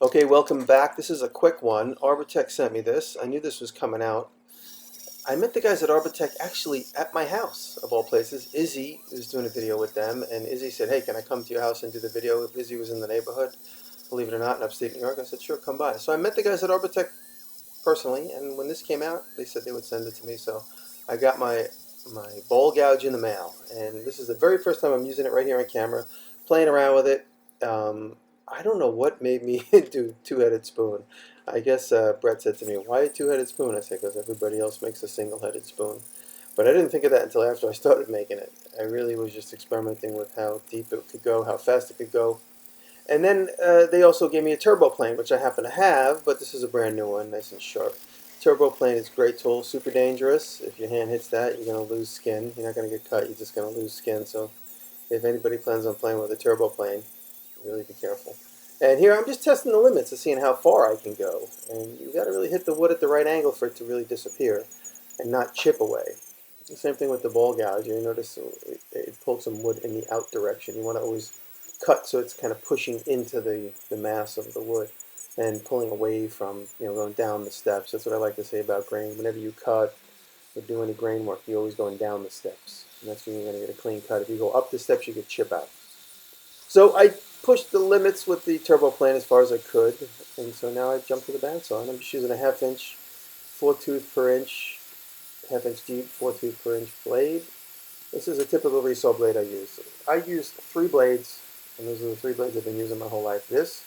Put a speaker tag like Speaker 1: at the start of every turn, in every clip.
Speaker 1: Okay, welcome back. This is a quick one. Arbortech sent me this. I knew this was coming out. I met the guys at Arbortech actually at my house, of all places. Izzy was doing a video with them, and Izzy said, "Hey, can I come to your house and do the video?" Izzy was in the neighborhood, believe it or not, in upstate New York. I said, "Sure, come by." So I met the guys at Arbortech personally, and when this came out, they said they would send it to me. So I got my bowl gouge in the mail, and this is the very first time I'm using it right here on camera, playing around with it. I don't know what made me do two-headed spoon. I guess Brett said to me, "Why a two-headed spoon?" I said, "Because everybody else makes a single-headed spoon." But I didn't think of that until after I started making it. I really was just experimenting with how deep it could go, how fast it could go. And then they also gave me a turbo plane, which I happen to have, but this is a brand new one, nice and sharp. Turbo plane is a great tool, super dangerous. If your hand hits that, you're going to lose skin. You're not going to get cut, you're just going to lose skin. So if anybody plans on playing with a turbo plane, really be careful. And here I'm just testing the limits of seeing how far I can go. And you got to really hit the wood at the right angle for it to really disappear and not chip away. The same thing with the ball gouge. You notice it pulls some wood in the out direction. You want to always cut so it's kind of pushing into the mass of the wood and pulling away from, going down the steps. That's what I like to say about grain. Whenever you cut or do any grain work, you're always going down the steps. And that's when you're going to get a clean cut. If you go up the steps, you get chip out. So I pushed the limits with the turbo plane as far as I could. And so now I jump to the bandsaw. And I'm just using a half-inch, 4-tooth per inch, half-inch deep, 4-tooth per inch blade. This is a typical resaw blade I use. I use 3 blades, and those are the 3 blades I've been using my whole life. This,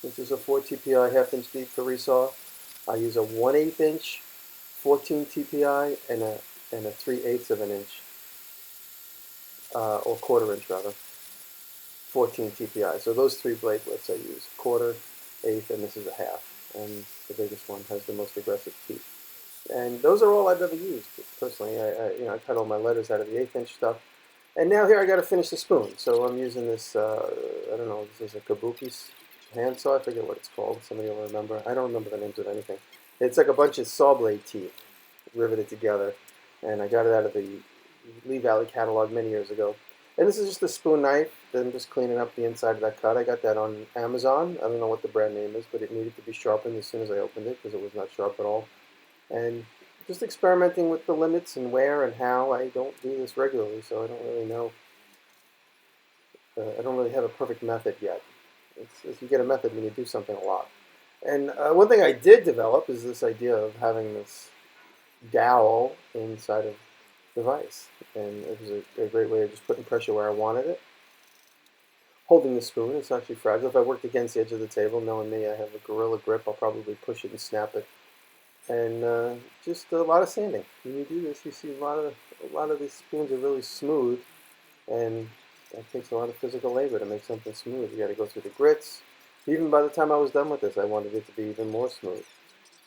Speaker 1: which is a 4 TPI half-inch deep for resaw. I use a 1/8 inch, 14 TPI, and a 3/8 of an inch, or quarter inch rather, 14 TPI. So those 3 blade widths I use: quarter, eighth, and this is a half. And the biggest one has the most aggressive teeth. And those are all I've ever used personally. I cut all my letters out of the 1/8 inch stuff. And now here I got to finish the spoon. So I'm using this, I don't know, this is a kabuki handsaw. I forget what it's called. Somebody will remember. I don't remember the names of anything. It's like a bunch of saw blade teeth riveted together. And I got it out of the Lee Valley catalog many years ago. And this is just a spoon knife. Then I'm just cleaning up the inside of that cut. I got that on Amazon. I don't know what the brand name is, but it needed to be sharpened as soon as I opened it because it was not sharp at all. And just experimenting with the limits and where and how. I don't do this regularly, so I don't really know. I don't really have a perfect method yet. It's you get a method when you do something a lot. And one thing I did develop is this idea of having this dowel inside of the vise. And it was a great way of just putting pressure where I wanted it. Holding the spoon, it's actually fragile. If I worked against the edge of the table, knowing me, I have a gorilla grip, I'll probably push it and snap it. And just a lot of sanding. When you do this, you see a lot of these spoons are really smooth, and that takes a lot of physical labor to make something smooth. You got to go through the grits. Even by the time I was done with this, I wanted it to be even more smooth.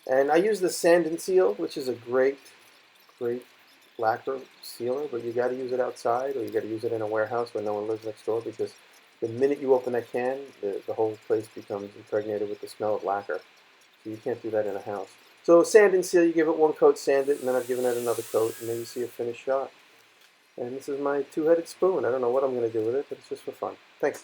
Speaker 1: And I use the Sand and Seal, which is a great lacquer sealer, but you got to use it outside, or you got to use it in a warehouse where no one lives next door, because the minute you open that can, the whole place becomes impregnated with the smell of lacquer. So you can't do that in a house. So sand and seal, you give it one coat, sand it, and then I've given it another coat, and then you see a finished shot. And this is my two-headed spoon. I don't know what I'm going to do with it, but it's just for fun. Thanks.